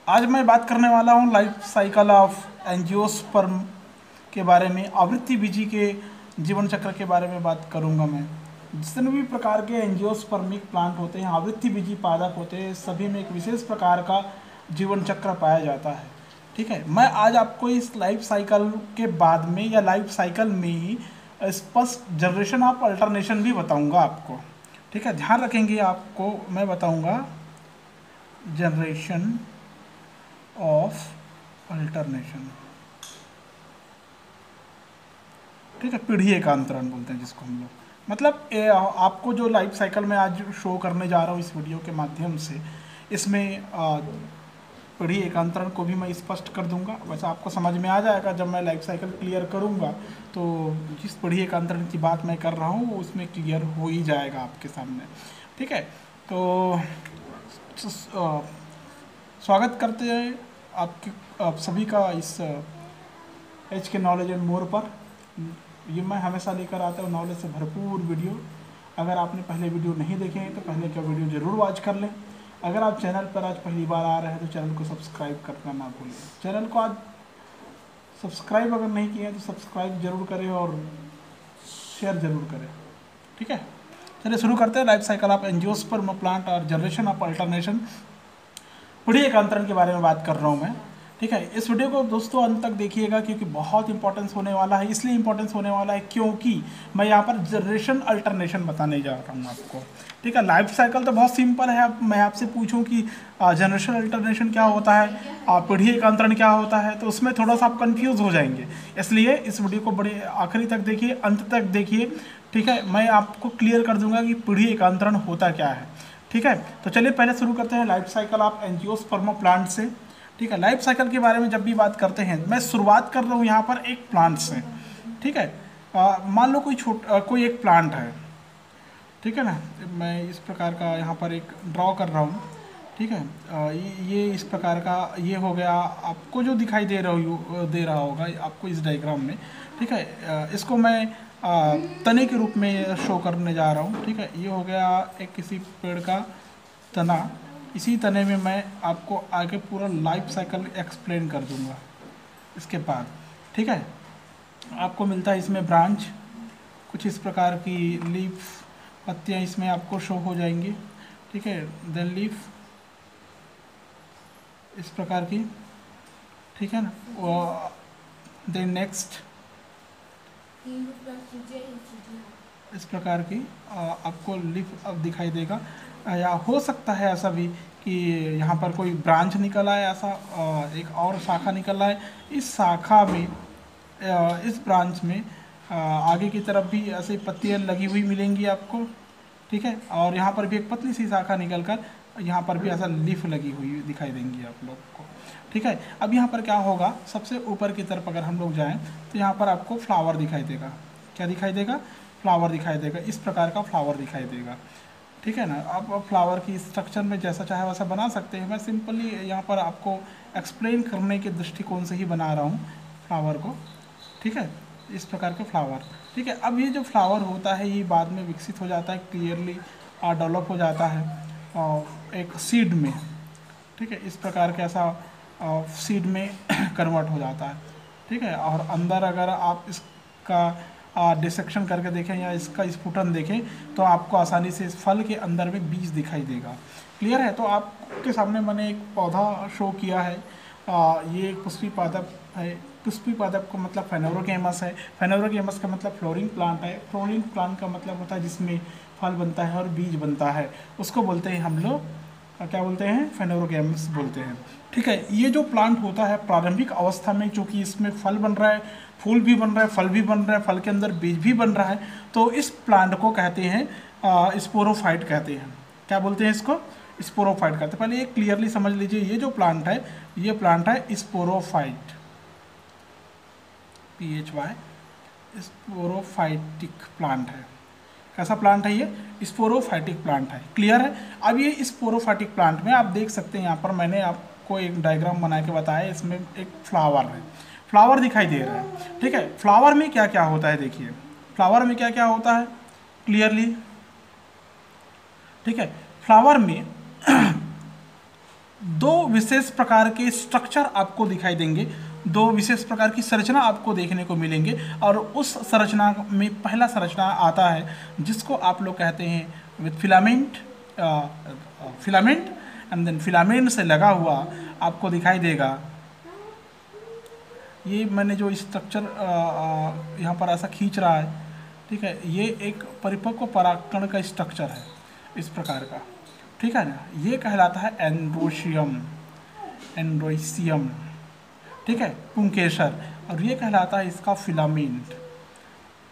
आज मैं बात करने वाला हूँ लाइफ साइकिल ऑफ एंजियोस्पर्म के बारे में। आवृत्ति बीजी के जीवन चक्र के बारे में बात करूँगा मैं। जितने भी प्रकार के एंजियोस्पर्मिक प्लांट होते हैं, आवृत्ति बीजी पादप होते हैं, सभी में एक विशेष प्रकार का जीवन चक्र पाया जाता है। ठीक है, मैं आज आपको इस लाइफ साइकिल के बाद में या लाइफ साइकिल में ही स्पष्ट जनरेशन ऑफ अल्टरनेशन भी बताऊंगा आपको। ठीक है, ध्यान रखेंगे। आपको मैं बताऊंगा जनरेशन ऑफ अल्टरनेशन। ठीक है, पीढ़ी एकांतरण बोलते हैं जिसको हम लोग। मतलब आपको जो लाइफ साइकिल में आज शो करने जा रहा हूँ इस वीडियो के माध्यम से, इसमें पीढ़ी एकांतरण को भी मैं स्पष्ट कर दूंगा। वैसे आपको समझ में आ जाएगा जब मैं लाइफ साइकिल क्लियर करूंगा, तो जिस पीढ़ी एकांतरण की बात मैं कर रहा हूँ वो उसमें क्लियर हो ही जाएगा आपके सामने। ठीक है, तो स्वागत करते हैं आप सभी का इस एच के नॉलेज एंड मोर पर। ये मैं हमेशा लेकर आता हूँ नॉलेज से भरपूर वीडियो। अगर आपने पहले वीडियो नहीं देखे हैं तो पहले का वीडियो ज़रूर वॉच कर लें। अगर आप चैनल पर आज पहली बार आ रहे हैं तो चैनल को सब्सक्राइब करना ना भूलें। चैनल को आज सब्सक्राइब अगर नहीं किया है तो सब्सक्राइब जरूर करें और शेयर जरूर करें। ठीक है, चलिए शुरू करते हैं। Life cycle of angiosperm plant और जनरेशन ऑफ अल्टरनेशन, पीढ़ी एकांतरण के बारे में बात कर रहा हूँ मैं। ठीक है, इस वीडियो को दोस्तों अंत तक देखिएगा क्योंकि बहुत इंपॉर्टेंस होने वाला है। इसलिए इंपॉर्टेंस होने वाला है क्योंकि मैं यहाँ पर जनरेशन अल्टरनेशन बताने जा रहा हूँ आपको। ठीक है, लाइफ साइकिल तो बहुत सिंपल है। अब मैं आपसे पूछूं कि जनरेशन अल्टरनेशन क्या होता है, पीढ़ी एकांतरण क्या होता है, तो उसमें थोड़ा सा आप कंफ्यूज हो जाएंगे। इसलिए इस वीडियो को बड़े आखिरी तक देखिए, अंत तक देखिए। ठीक है, मैं आपको क्लियर कर दूंगा कि पीढ़ी एकांतरण होता क्या है। ठीक है, तो चलिए पहले शुरू करते हैं life cycle of angiosperm plant से। ठीक है, लाइफ साइकिल के बारे में जब भी बात करते हैं, मैं शुरुआत कर रहा हूँ यहाँ पर एक प्लांट से। ठीक है, मान लो कोई एक प्लांट है। ठीक है ना, मैं इस प्रकार का यहाँ पर एक ड्रॉ कर रहा हूँ। ठीक है, ये इस प्रकार का ये हो गया। आपको जो दिखाई दे रहा होगा आपको इस डायग्राम में। ठीक है, इसको मैं तने के रूप में शो करने जा रहा हूँ। ठीक है, ये हो गया एक किसी पेड़ का तना। इसी तने में मैं आपको आगे पूरा लाइफ साइकिल एक्सप्लेन कर दूंगा इसके बाद। ठीक है, आपको मिलता है इसमें ब्रांच, कुछ इस प्रकार की लीफ, पत्तियाँ इसमें आपको शो हो जाएंगी। ठीक है, देन लीफ इस प्रकार की। ठीक है ना, देन नेक्स्ट इस प्रकार की आपको लीफ अब दिखाई देगा। या हो सकता है ऐसा भी कि यहाँ पर कोई ब्रांच निकल आए, ऐसा एक और शाखा निकल आए। इस शाखा में इस ब्रांच में आगे की तरफ भी ऐसे पत्तियाँ लगी हुई मिलेंगी आपको। ठीक है, और यहाँ पर भी एक पतली सी शाखा निकल कर यहाँ पर भी ऐसा लीफ लगी हुई दिखाई देंगी आप लोग को। ठीक है, अब यहाँ पर क्या होगा, सबसे ऊपर की तरफ अगर हम लोग जाएँ तो यहाँ पर आपको फ्लावर दिखाई देगा। क्या दिखाई देगा? फ्लावर दिखाई देगा। इस प्रकार का फ्लावर दिखाई देगा। ठीक है ना, आप फ्लावर की स्ट्रक्चर में जैसा चाहे वैसा बना सकते हैं। मैं सिंपली यहाँ पर आपको एक्सप्लेन करने के दृष्टिकोण से ही बना रहा हूँ फ्लावर को। ठीक है, इस प्रकार के फ्लावर। ठीक है, अब ये जो फ्लावर होता है ये बाद में विकसित हो जाता है, क्लियरली डेवलप हो जाता है एक सीड में। ठीक है, इस प्रकार के ऐसा सीड में कन्वर्ट हो जाता है। ठीक है, और अंदर अगर आप इसका डिसेक्शन करके देखें या इसका स्फुटन देखें तो आपको आसानी से इस फल के अंदर में बीज दिखाई देगा। क्लियर है? तो आपके सामने मैंने एक पौधा शो किया है। ये एक पुष्पी पादप है। पुष्पी पादप का मतलब फेनोरोगेमस है। फेनोरोगेमस का मतलब फ्लोरिंग प्लांट है। फ्लोरिंग प्लांट का मतलब होता है जिसमें फल बनता है और बीज बनता है, उसको बोलते हैं हम लोग क्या बोलते हैं? फेनोरोगेमस बोलते हैं। ठीक है, ये जो प्लांट होता है प्रारंभिक अवस्था में, चूँकि इसमें फल बन रहा है, फूल भी बन रहा है, फल भी बन रहा है, फल के अंदर बीज भी बन रहा है, तो इस प्लांट को कहते हैं स्पोरोफाइट कहते हैं। क्या बोलते हैं इसको? स्पोरोफाइट कहते हैं। पहले ये क्लियरली समझ लीजिए, ये जो प्लांट है ये प्लांट है स्पोरोफाइट, PHY, स्पोरोफाइटिक प्लांट है। कैसा प्लांट है ये? स्पोरोफाइटिक प्लांट है। क्लियर है? अब ये स्पोरोफाइटिक प्लांट में आप देख सकते हैं, यहाँ पर मैंने आपको एक डायग्राम बना के बताया। इसमें एक फ्लावर है, फ्लावर दिखाई दे रहा है। ठीक है, फ्लावर में क्या क्या होता है देखिए, फ्लावर में क्या क्या होता है क्लियरली। ठीक है, फ्लावर में दो विशेष प्रकार के स्ट्रक्चर आपको दिखाई देंगे, दो विशेष प्रकार की संरचना आपको देखने को मिलेंगे, और उस संरचना में पहला संरचना आता है जिसको आप लोग कहते हैं with filament, filament and then filament से लगा हुआ आपको दिखाई देगा। ये मैंने जो स्ट्रक्चर यहाँ पर ऐसा खींच रहा है, ठीक है, ये एक परिपक्व परागकण का स्ट्रक्चर है इस प्रकार का, ठीक है ना। ये कहलाता है एंड्रोशियम, एंड्रोसियम, ठीक है, पुंकेसर, और ये कहलाता है इसका फिलामेंट,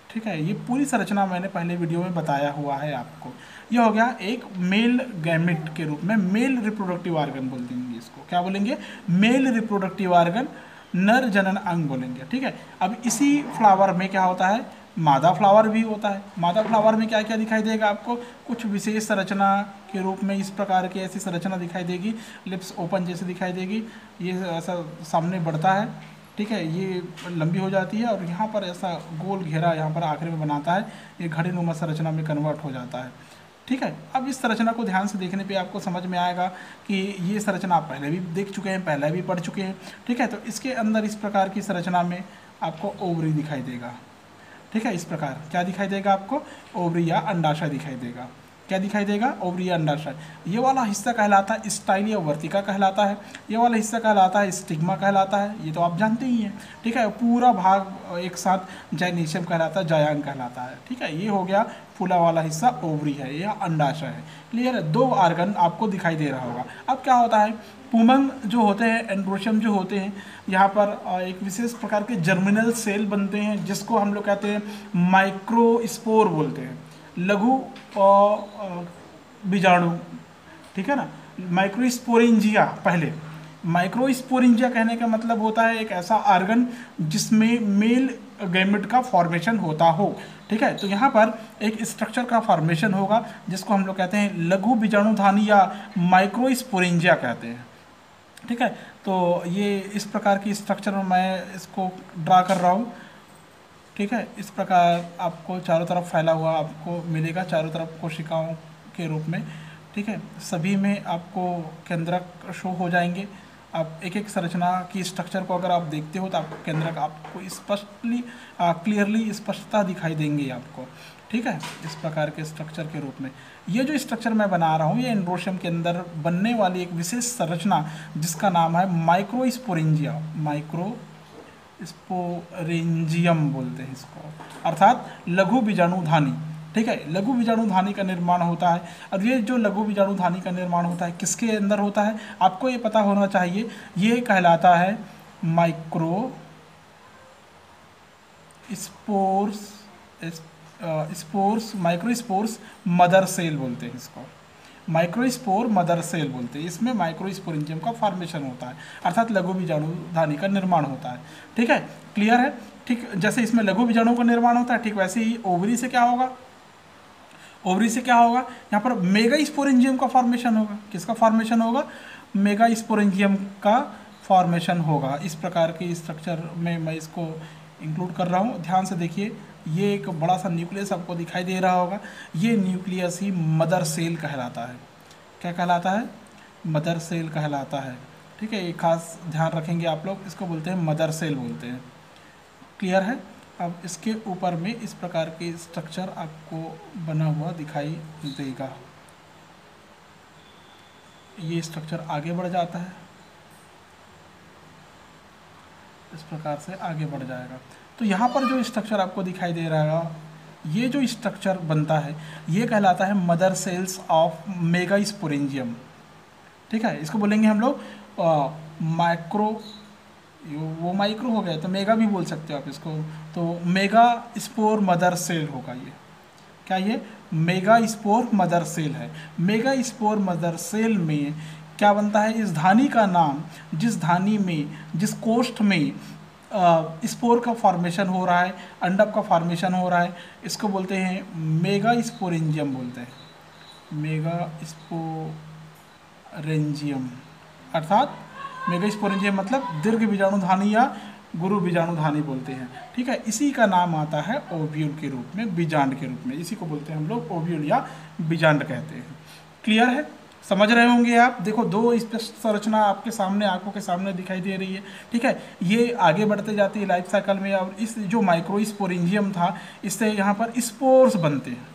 ठीक है। ये पूरी संरचना मैंने पहले वीडियो में बताया हुआ है आपको। ये हो गया एक मेल गैमेट के रूप में, मेल रिप्रोडक्टिव ऑर्गन बोल देंगे इसको, क्या बोलेंगे, मेल रिप्रोडक्टिव ऑर्गन, नर जनन अंग बोलेंगे, ठीक है। अब इसी फ्लावर में क्या होता है, मादा फ्लावर भी होता है। मादा फ्लावर में क्या क्या दिखाई देगा आपको, कुछ विशेष संरचना के रूप में इस प्रकार की ऐसी संरचना दिखाई देगी, लिप्स ओपन जैसे दिखाई देगी, ये ऐसा सामने बढ़ता है, ठीक है, ये लंबी हो जाती है, और यहाँ पर ऐसा गोल घेरा यहाँ पर आखिरी में बनाता है, ये घड़ीनुमा संरचना में कन्वर्ट हो जाता है, ठीक है। अब इस संरचना को ध्यान से देखने पे आपको समझ में आएगा कि ये संरचना आप पहले भी देख चुके हैं, पहले भी पढ़ चुके हैं, ठीक है। तो इसके अंदर इस प्रकार की संरचना में आपको ओवरी दिखाई देगा, ठीक है। इस प्रकार क्या दिखाई देगा आपको, ओवरी या अंडाशय दिखाई देगा। क्या दिखाई देगा, ओवरी या अंडाशय। ये वाला हिस्सा कहलाता है स्टाइल या वर्तिका कहलाता है, ये वाला हिस्सा कहलाता है स्टिग्मा कहलाता है, ये तो आप जानते ही हैं, ठीक है। पूरा भाग एक साथ जाइनेशियम कहलाता है, जायांग कहलाता है, ठीक है। ये हो गया फूला वाला हिस्सा ओवरी है या अंडाशय है, क्लियर है। दो ऑर्गन आपको दिखाई दे रहा होगा। अब क्या होता है, पुमंग जो होते हैं, एंड्रोशियम जो होते हैं, यहाँ पर एक विशेष प्रकार के जर्मिनल सेल बनते हैं जिसको हम लोग कहते हैं माइक्रोस्पोर बोलते हैं, लघु बीजाणु, ठीक है ना। माइक्रोस्पोरेंजिया, पहले माइक्रोस्पोरेंजिया कहने का मतलब होता है एक ऐसा ऑर्गन जिसमें मेल गैमेट का फॉर्मेशन होता हो, ठीक है। तो यहाँ पर एक स्ट्रक्चर का फॉर्मेशन होगा जिसको हम लोग कहते हैं लघु बीजाणुधानी या माइक्रोस्पोरेंजिया कहते हैं, ठीक है। तो ये इस प्रकार की स्ट्रक्चर में मैं इसको ड्रा कर रहा हूँ, ठीक है। इस प्रकार आपको चारों तरफ फैला हुआ आपको मिलेगा, चारों तरफ कोशिकाओं के रूप में, ठीक है। सभी में आपको केंद्रक शो हो जाएंगे। आप एक एक संरचना की स्ट्रक्चर को अगर आप देखते हो तो आपको केंद्रक आपको स्पष्टली क्लियरली स्पष्टता दिखाई देंगे आपको, ठीक है, इस प्रकार के स्ट्रक्चर के रूप में। ये जो स्ट्रक्चर मैं बना रहा हूँ ये एंड्रोशियम के अंदर बनने वाली एक विशेष संरचना जिसका नाम है माइक्रोस्पोरेंजिया, माइक्रोस्पोरेंजियम बोलते हैं इसको, अर्थात लघु बीजाणुधानी, ठीक है। लघु बीजाणुधानी का निर्माण होता है। अब ये जो लघु बीजाणुधानी का निर्माण होता है किसके अंदर होता है, आपको ये पता होना चाहिए, ये कहलाता है microspores, microspores mother cell बोलते हैं इसको, माइक्रोस्पोर मदर सेल बोलते हैं। इसमें माइक्रोस्पोरेंजियम का फॉर्मेशन होता है, अर्थात लघु बीजाणुधानी का निर्माण होता है, ठीक है, क्लियर है। ठीक जैसे इसमें लघु बीजाणु का निर्माण होता है, ठीक वैसे ही ओवरी से क्या होगा, ओवरी से क्या होगा, यहाँ पर मेगा स्पोरेंजियम का फॉर्मेशन होगा। किसका फॉर्मेशन होगा, मेगा स्पोरेंजियम का फॉर्मेशन होगा। इस प्रकार के स्ट्रक्चर में मैं इसको इंक्लूड कर रहा हूँ, ध्यान से देखिए। ये एक बड़ा सा न्यूक्लियस आपको दिखाई दे रहा होगा, ये न्यूक्लियस ही मदर सेल कहलाता है। क्या कहलाता है, मदर सेल कहलाता है, ठीक है। ये खास ध्यान रखेंगे आप लोग, इसको बोलते हैं मदर सेल बोलते हैं, क्लियर है। अब इसके ऊपर में इस प्रकार के स्ट्रक्चर आपको बना हुआ दिखाई देगा। ये स्ट्रक्चर आगे बढ़ जाता है, इस प्रकार से आगे बढ़ जाएगा। तो यहाँ पर जो स्ट्रक्चर आपको दिखाई दे रहा है, ये जो स्ट्रक्चर बनता है ये कहलाता है mother cells of mega sporangium, ठीक है। इसको बोलेंगे हम लोग माइक्रो, वो माइक्रो हो गया तो मेगा भी बोल सकते हो आप इसको, तो मेगा स्पोर मदर सेल होगा ये। क्या ये मेगा स्पोर मदर सेल है। मेगा स्पोर मदर सेल में क्या बनता है, इस धानी का नाम, जिस धानी में, जिस कोष्ठ में स्पोर का फॉर्मेशन हो रहा है, अंडक का फॉर्मेशन हो रहा है, इसको बोलते हैं मेगा स्पोरेंजियम बोलते हैं, मेगा स्पोरेंजियम, अर्थात मेगा स्पोरेंजियम मतलब दीर्घ बीजाणुधानी या गुरु बीजाणुधानी बोलते हैं, ठीक है। इसी का नाम आता है ओव्यूल के रूप में, बीजांड के रूप में, इसी को बोलते हैं हम लोग ओव्यूल या बीजांड कहते हैं, क्लियर है। समझ रहे होंगे आप। देखो दो स्पष्ट संरचना आपके सामने, आंखों के सामने दिखाई दे रही है, ठीक है। ये आगे बढ़ते जाती है लाइफ साइकिल में, और इस जो माइक्रोस्पोरेंजियम था, इससे यहाँ पर स्पोर्स बनते हैं।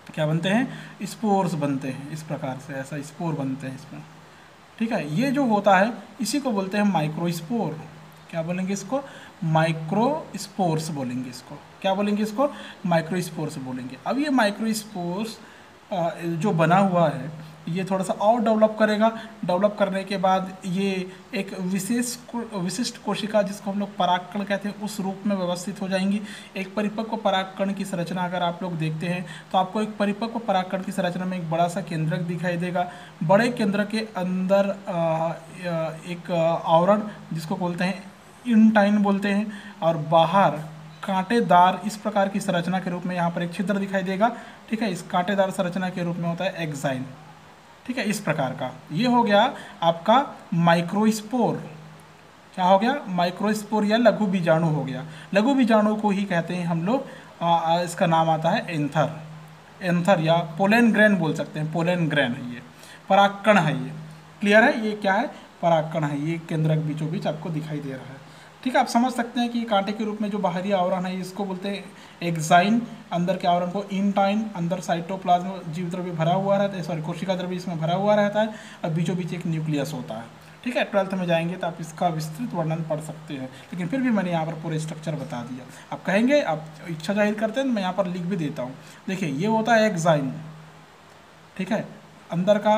क्या बनते हैं? स्पोर्स बनते हैं, इस प्रकार से ऐसा स्पोर बनते हैं इसमें, ठीक है। ये जो होता है इसी को बोलते हैं माइक्रोस्पोर। क्या बोलेंगे इसको? माइक्रोस्पोर्स बोलेंगे इसको। क्या बोलेंगे इसको? माइक्रोस्पोर्स बोलेंगे। अब ये माइक्रोस्पोर्स जो बना हुआ है ये थोड़ा सा और डेवलप करेगा। डेवलप करने के बाद ये एक विशिष्ट कोशिका, जिसको हम लोग परागकण कहते हैं, उस रूप में व्यवस्थित हो जाएंगी। एक परिपक्व परागकण की संरचना अगर आप लोग देखते हैं तो आपको एक परिपक्व परागकण की संरचना में एक बड़ा सा केंद्रक दिखाई देगा। बड़े केंद्र के अंदर एक आवरण, जिसको बोलते हैं इंटाइन बोलते हैं, और बाहर कांटेदार इस प्रकार की संरचना के रूप में यहाँ पर एक छिद्र दिखाई देगा, ठीक है। इस कांटेदार संरचना के रूप में होता है एक्साइन, ठीक है, इस प्रकार का। ये हो गया आपका माइक्रोस्पोर। क्या हो गया? माइक्रोस्पोर या लघु बीजाणु हो गया। लघु बीजाणु को ही कहते हैं हम लोग, इसका नाम आता है एंथर। एंथर या पोलन ग्रेन बोल सकते हैं। पोलन ग्रेन है ये, परागकण है ये। क्लियर है? ये क्या है? परागकण है। ये केंद्रक बीचों बीच आपको दिखाई दे रहा है, ठीक है। आप समझ सकते हैं कि कांटे के रूप में जो बाहरी आवरण है इसको बोलते हैं एक्साइन, अंदर के आवरण को इंटाइन, अंदर साइटोप्लाज्म जीव द्रव्य भरा हुआ रहता है, सॉरी कोशिका द्रव्य इसमें भरा हुआ रहता है, और बीचों बीच एक न्यूक्लियस होता है, ठीक है। 12th में जाएंगे तो आप इसका विस्तृत वर्णन पढ़ सकते हैं, लेकिन फिर भी मैंने यहाँ पर पूरे स्ट्रक्चर बता दिया। आप कहेंगे, आप इच्छा जाहिर करते हैं, मैं यहाँ पर लिख भी देता हूँ। देखिए ये होता है एक्साइन, ठीक है, अंदर का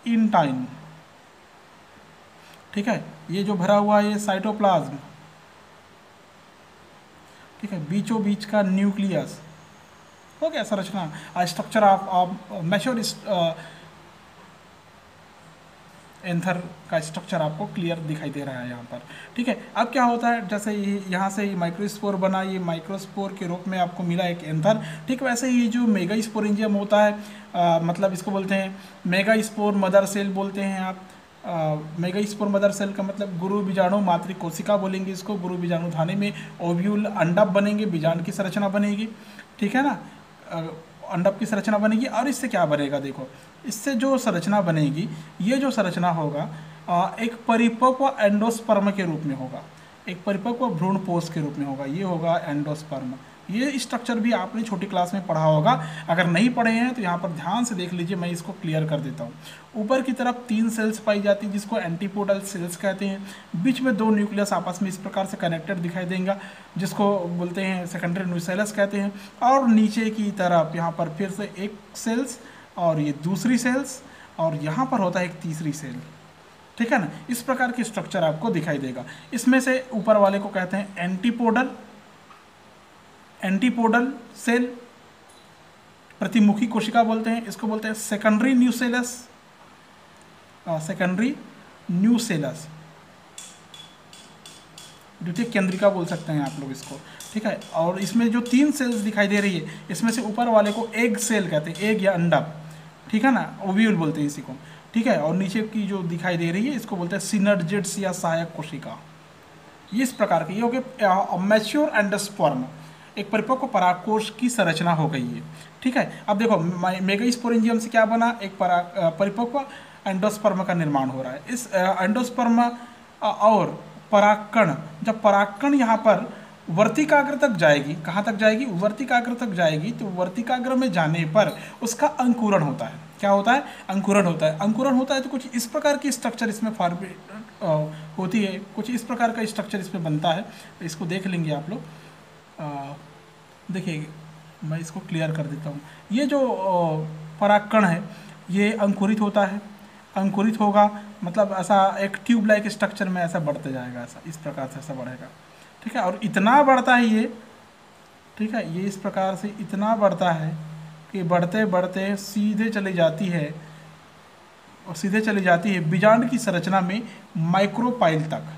इंटाइन, ठीक है, ये जो भरा हुआ है ये साइटोप्लाज्म, ठीक है, बीचों बीच का न्यूक्लियस। हो गया संरचना, स्ट्रक्चर ऑफ मैच्योर एंथर का स्ट्रक्चर आपको क्लियर दिखाई दे रहा है यहाँ पर, ठीक है। अब क्या होता है, जैसे यहाँ से माइक्रोस्पोर बना, ये माइक्रोस्पोर के रूप में आपको मिला एक एंथर, ठीक। वैसे ही जो मेगास्पोरेंजियम होता है, मतलब इसको बोलते हैं मेगास्पोर मदर सेल बोलते हैं आप। मेगास्पोर मदर सेल का मतलब गुरु बीजाणु मातृ कोशिका बोलेंगे इसको। गुरु बीजाणु धानी में ओव्यूल अंडप बनेंगे, बीजांड की संरचना बनेगी, ठीक है ना। अंडप की संरचना बनेगी, और इससे क्या बनेगा? देखो इससे जो संरचना बनेगी, ये जो संरचना होगा एक परिपक्व एंडोस्पर्म के रूप में होगा, एक परिपक्व भ्रूणपोष के रूप में होगा। ये होगा एंडोस्पर्म। ये स्ट्रक्चर भी आपने छोटी क्लास में पढ़ा होगा, अगर नहीं पढ़े हैं तो यहाँ पर ध्यान से देख लीजिए, मैं इसको क्लियर कर देता हूँ। ऊपर की तरफ 3 सेल्स पाई जाती है, जिसको एंटीपोडल सेल्स कहते हैं। बीच में 2 न्यूक्लियस आपस में इस प्रकार से कनेक्टेड दिखाई देंगे, जिसको बोलते हैं सेकेंडरी न्यूसेलस कहते हैं। और नीचे की तरफ यहाँ पर फिर से एक सेल्स, और ये दूसरी सेल्स, और यहाँ पर होता है एक तीसरी सेल, ठीक है ना। इस प्रकार की स्ट्रक्चर आपको दिखाई देगा। इसमें से ऊपर वाले को कहते हैं एंटीपोडल, एंटीपोडल सेल, प्रतिमुखी कोशिका बोलते हैं इसको, बोलते हैं सेकेंडरी न्यूसेलस, सेकेंडरी न्यूसेलस, द्वितीयक केंद्रिका बोल सकते हैं आप लोग इसको, ठीक है। और इसमें जो 3 सेल्स दिखाई दे रही है, इसमें से ऊपर वाले को एग सेल कहते हैं, एग या अंडा, ठीक है ना, ओव्यूल बोलते हैं इसी को, ठीक है। और नीचे की जो दिखाई दे रही है इसको बोलते हैं सिनर्जिड्स या सहायक कोशिका। ये इस प्रकार की, ये हो गए मैच्योर एंडोस्पर्म, एक परिपक्व परागकोश की संरचना हो गई है, ठीक है। अब देखो मेगास्पोरेंजियम से क्या बना, एक परिपक्व एंडोस्पर्म का निर्माण हो रहा है। इस एंडोस्पर्म और परागकण, जब परागकण यहाँ पर वर्तिकाग्र तक जाएगी, कहाँ तक जाएगी? वर्तिकाग्र तक जाएगी, तो वर्तिकाग्र में जाने पर उसका अंकुरण होता है। क्या होता है? अंकुरण होता है। अंकुरण होता है तो कुछ इस प्रकार की स्ट्रक्चर इसमें होती है, कुछ इस प्रकार का स्ट्रक्चर इसमें बनता है। इसको देख लेंगे आप लोग। देखिए मैं इसको क्लियर कर देता हूँ। ये जो परागकण है ये अंकुरित होता है, अंकुरित होगा मतलब ऐसा एक ट्यूब लाइक स्ट्रक्चर में ऐसा बढ़ते जाएगा, ऐसा इस प्रकार से ऐसा बढ़ेगा, ठीक है। और इतना बढ़ता है ये, ठीक है, ये इस प्रकार से इतना बढ़ता है कि बढ़ते बढ़ते सीधे चली जाती है, और सीधे चली जाती है बीजांड की संरचना में माइक्रोपाइल तक।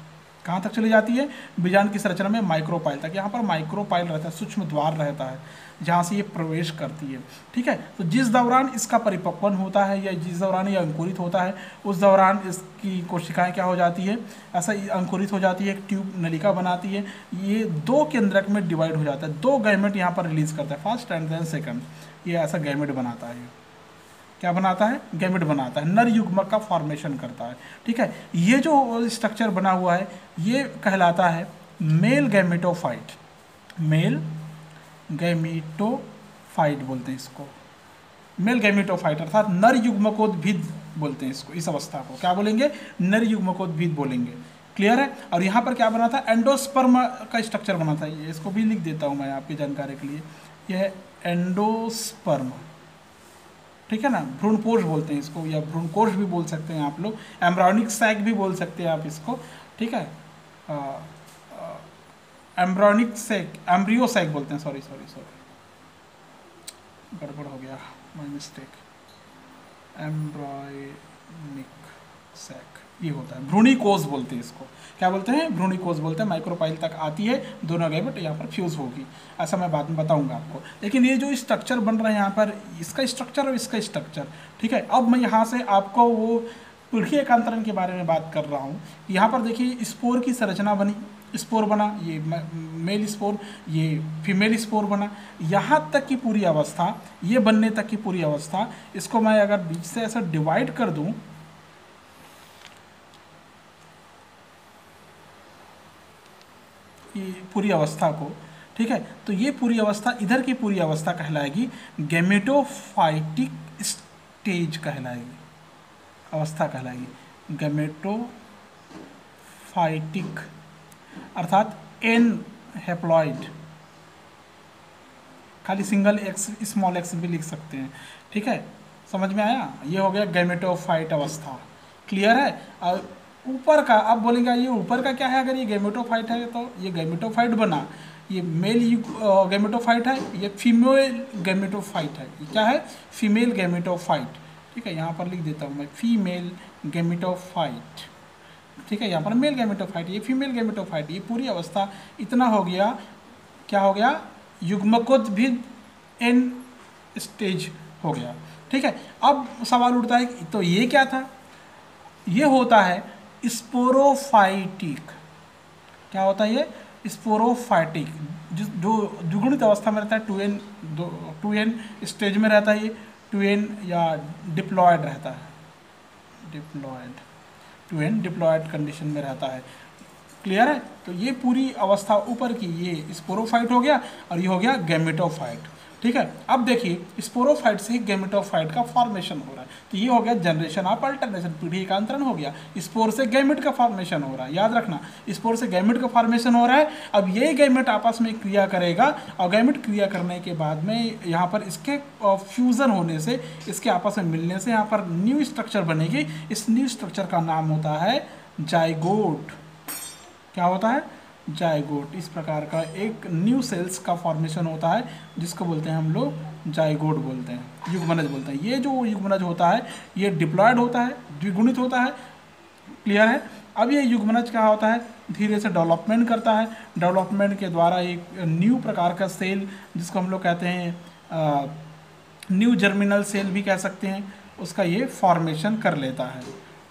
कहाँ तक चली जाती है? बीजांड की संरचना में माइक्रोपाइल तक। यहाँ पर माइक्रोपाइल रहता है, सूक्ष्म द्वार रहता है जहाँ से ये प्रवेश करती है, ठीक है। तो जिस दौरान इसका परिपक्वन होता है या जिस दौरान ये अंकुरित होता है, उस दौरान इसकी कोशिकाएं क्या हो जाती है? ऐसा अंकुरित हो जाती है, एक ट्यूब नलिका बनाती है। ये 2 केंद्रक में डिवाइड हो जाता है, 2 गैमेट यहाँ पर रिलीज करता है, फर्स्ट एंड देन सेकंड। ये ऐसा गैमेट बनाता है, क्या बनाता है, गैमेट बनाता है, नर युग्मक का फॉर्मेशन करता है। ठीक है, ये जो स्ट्रक्चर बना हुआ है ये कहलाता है मेल गैमेटोफाइट, मेल गैमेटोफाइट बोलते हैं इसको, मेल गैमेटोफाइट अर्थात नर युग्मकोद्भिद बोलते हैं इसको, इस अवस्था को क्या बोलेंगे, नर युग्मकोद्भिद बोलेंगे। क्लियर है। और यहाँ पर क्या बना था, एंडोस्पर्म का स्ट्रक्चर बना था, इसको भी लिख देता हूँ मैं आपकी जानकारी के लिए, यह एंडोस्पर्म, ठीक है ना, भ्रूणपोष बोलते हैं इसको, या भ्रूणकोष भी बोल सकते हैं आप लोग, एम्ब्रायोनिक सैक भी बोल सकते हैं आप इसको। ठीक है, एम्ब्रायोनिक सैक, एम्ब्रियो सैक बोलते हैं, सॉरी, गड़बड़ हो गया, माय मिस्टेक, एम्ब्रायोनिक सैक ये होता है, भ्रूणिकोष बोलते हैं इसको, क्या बोलते हैं, भ्रूणिकोष बोलते हैं। माइक्रोपाइल तक आती है, दोनों गैमेट यहाँ पर फ्यूज होगी, ऐसा मैं बाद में बताऊंगा आपको। लेकिन ये जो स्ट्रक्चर बन रहा है यहाँ पर, इसका स्ट्रक्चर और इसका स्ट्रक्चर, ठीक है। अब मैं यहाँ से आपको वो पीढ़ी एकांतरण के बारे में बात कर रहा हूँ। यहाँ पर देखिए स्पोर की संरचना बनी, स्पोर बना, ये मेल स्पोर, ये फीमेल स्पोर बना, यहाँ तक की पूरी अवस्था, ये बनने तक की पूरी अवस्था, इसको मैं अगर बीच से ऐसा डिवाइड कर दूँ, पूरी अवस्था को, ठीक है, तो ये पूरी अवस्था, इधर की पूरी अवस्था कहलाएगी गैमेटोफाइटिक स्टेज कहलाएगी, अवस्था कहलाएगी गैमेटोफाइटिक, अर्थात एन हैप्लॉइड, खाली सिंगल एक्स स्मॉल एक्स भी लिख सकते हैं। ठीक है, समझ में आया, ये हो गया गैमेटोफाइट अवस्था। क्लियर है। और ऊपर का आप बोलेंगे ये ऊपर का क्या है, अगर ये गैमेटोफाइट है तो ये गैमेटोफाइट बना, ये मेल गैमेटोफाइट है, ये फीमेल गैमेटोफाइट है, ये क्या है, फीमेल गैमेटोफाइट। ठीक है, यहाँ पर लिख देता हूँ मैं फीमेल गैमेटोफाइट, ठीक है, यहाँ पर मेल गैमेटोफाइट, ये फीमेल गैमेटोफाइट, ये पूरी अवस्था इतना हो गया, क्या हो गया, युग्मकोद्भिद एन स्टेज हो गया। ठीक है, अब सवाल उठता है तो ये क्या था, ये होता है स्पोरोफाइटिक। क्या होता है ये, स्पोरोफाइटिक, जो द्विगुणित अवस्था में रहता है, 2n स्टेज में रहता है, ये 2n या डिप्लॉयड रहता है, डिप्लॉयड 2n डिप्लॉयड कंडीशन में रहता है। क्लियर है। तो ये पूरी अवस्था ऊपर की, ये स्पोरोफाइट हो गया और ये हो गया गैमेटोफाइट। ठीक है, अब देखिए स्पोरोफाइट से ही गैमेटोफाइट का फॉर्मेशन हो रहा है, तो ये हो गया जनरेशन ऑफ अल्टरनेशन, पीढ़ी एकांतरण हो गया, स्पोर से गैमेट का फॉर्मेशन हो रहा है, याद रखना, स्पोर से गैमेट का फॉर्मेशन हो रहा है। अब ये गैमेट आपस में क्रिया करेगा और गैमेट क्रिया करने के बाद में यहाँ पर इसके फ्यूजन होने से, इसके आपस में मिलने से यहाँ पर न्यू स्ट्रक्चर बनेगी। इस न्यू स्ट्रक्चर का नाम होता है जाइगोट। क्या होता है, जाइगोट। इस प्रकार का एक न्यू सेल्स का फॉर्मेशन होता है जिसको बोलते हैं हम लोग जाइगोट बोलते हैं, युग्मनज बोलते हैं। ये जो युग्मनज होता है ये डिप्लॉयड होता है, द्विगुणित होता है। क्लियर है। अब ये युग्मनज क्या होता है, धीरे से डेवलपमेंट करता है, डेवलपमेंट के द्वारा एक न्यू प्रकार का सेल, जिसको हम लोग कहते हैं न्यू जर्मिनल सेल भी कह सकते हैं, उसका ये फॉर्मेशन कर लेता है।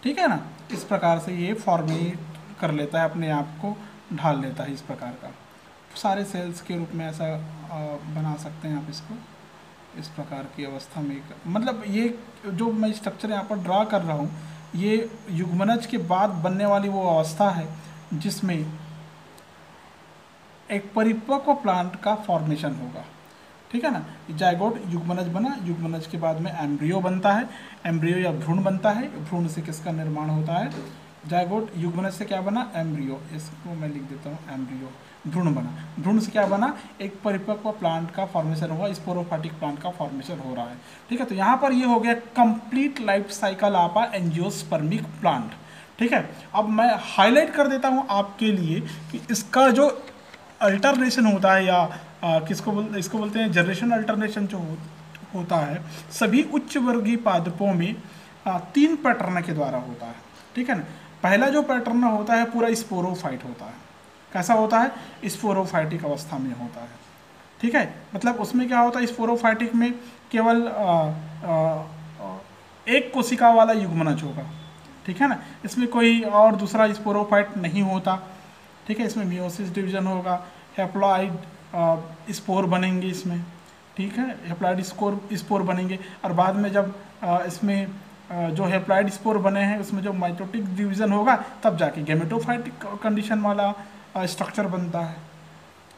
ठीक है ना, इस प्रकार से ये फॉर्मेट कर लेता है, अपने आप को ढाल लेता है इस प्रकार का। सारे सेल्स के रूप में ऐसा बना सकते हैं आप इसको, इस प्रकार की अवस्था में। मतलब ये जो मैं स्ट्रक्चर यहाँ पर ड्रा कर रहा हूँ, ये युग्मनज के बाद बनने वाली वो अवस्था है जिसमें एक परिपक्व प्लांट का फॉर्मेशन होगा। ठीक है ना, जाइगोट युग्मनज बना, युग्मनज के बाद में एम्ब्रियो बनता है, एम्ब्रियो या भ्रूण बनता है, भ्रूण से किसका निर्माण होता है, जाइगोट युग्मनज से क्या बना, एम्ब्रियो, इसको मैं लिख देता हूँ एम्ब्रियो, भ्रूण बना, भ्रूण से क्या बना, एक परिपक्व प्लांट का फॉर्मेशन होगा, स्पोरोफाइटिक प्लांट का फॉर्मेशन हो रहा है। ठीक है, तो यहाँ पर ये हो गया complete life cycle of angiospermic plant. ठीक है, अब मैं हाईलाइट कर देता हूँ आपके लिए कि इसका जो अल्टरनेशन होता है, या इसको बोलते हैं जनरेशन अल्टरनेशन जो होता है, सभी उच्च वर्गीय पादपों में 3 पैटर्न के द्वारा होता है। ठीक है ना, पहला जो पैटर्न होता है पूरा स्पोरोफाइट होता है। कैसा होता है, स्पोरोफाइटिक अवस्था में होता है। ठीक है, मतलब उसमें क्या होता है, स्पोरोफाइटिक में केवल एक कोशिका वाला युग्मनज होगा। ठीक है ना, इसमें कोई और दूसरा स्पोरोफाइट नहीं होता। ठीक है, इसमें मियोसिस डिवीजन होगा, हैप्लॉइड स्पोर बनेंगे इसमें। ठीक है, हैप्लॉइड स्पोर बनेंगे और बाद में जब इसमें जो हैप्लॉइड स्पोर बने हैं उसमें जो माइटोटिक डिवीजन होगा तब जाके गैमेटोफाइटिक कंडीशन वाला स्ट्रक्चर बनता है।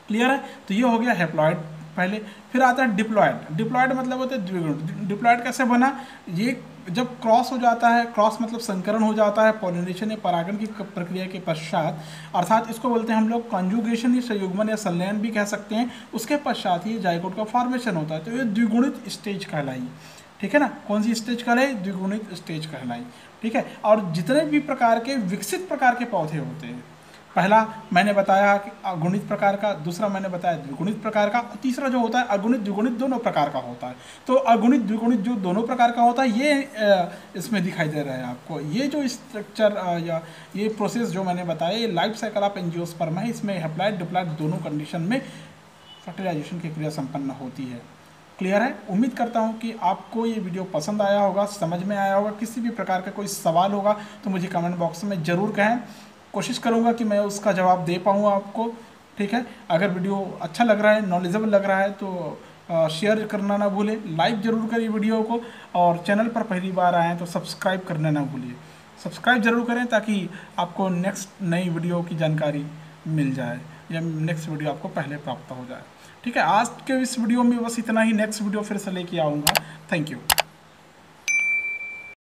क्लियर है? तो ये हो गया हैप्लॉइड पहले। फिर आता है डिप्लॉइड। डिप्लॉइड मतलब होता है द्विगुणित। डिप्लॉइड कैसे बना? ये जब क्रॉस हो जाता है, क्रॉस मतलब संकरण हो जाता है पॉलिनेशन या परागण की प्रक्रिया के पश्चात, अर्थात इसको बोलते हैं हम लोग कॉन्जुगेशन या संयुग्मन या संलयन भी कह सकते हैं, उसके पश्चात ही जाइगोट का फॉर्मेशन होता है। तो ये द्विगुणित स्टेज कहलाई। ठीक है ना? कौन सी स्टेज कहलाई? द्विगुणित स्टेज कहलाई। ठीक है। और जितने भी प्रकार के विकसित प्रकार के पौधे होते हैं, पहला मैंने बताया कि अगुणित प्रकार का, दूसरा मैंने बताया द्विगुणित प्रकार का, तीसरा जो होता है अगुणित द्विगुणित दोनों प्रकार का होता है। तो अगुणित द्विगुणित जो दोनों प्रकार का होता है ये इसमें दिखाई दे रहा है आपको। ये जो स्ट्रक्चर या ये प्रोसेस जो मैंने बताया ये लाइफ साइकिल ऑफ एंजियोस्पर्म है। इसमें हैप्लॉइड डिप्लॉइड दोनों कंडीशन में फर्टिलाइजेशन की क्रिया संपन्न होती है। क्लियर है? उम्मीद करता हूँ कि आपको ये वीडियो पसंद आया होगा, समझ में आया होगा। किसी भी प्रकार का कोई सवाल होगा तो मुझे कमेंट बॉक्स में ज़रूर कहें, कोशिश करूँगा कि मैं उसका जवाब दे पाऊँ आपको। ठीक है? अगर वीडियो अच्छा लग रहा है, नॉलेजेबल लग रहा है तो शेयर करना ना भूलें, लाइक ज़रूर करिए वीडियो को, और चैनल पर पहली बार आए हैं तो सब्सक्राइब करना ना भूलिए। सब्सक्राइब जरूर करें ताकि आपको नेक्स्ट नई वीडियो की जानकारी मिल जाए या नेक्स्ट वीडियो आपको पहले प्राप्त हो जाए। ठीक है? आज के इस वीडियो में बस इतना ही। नेक्स्ट वीडियो फिर से लेके आऊँगा। Thank you.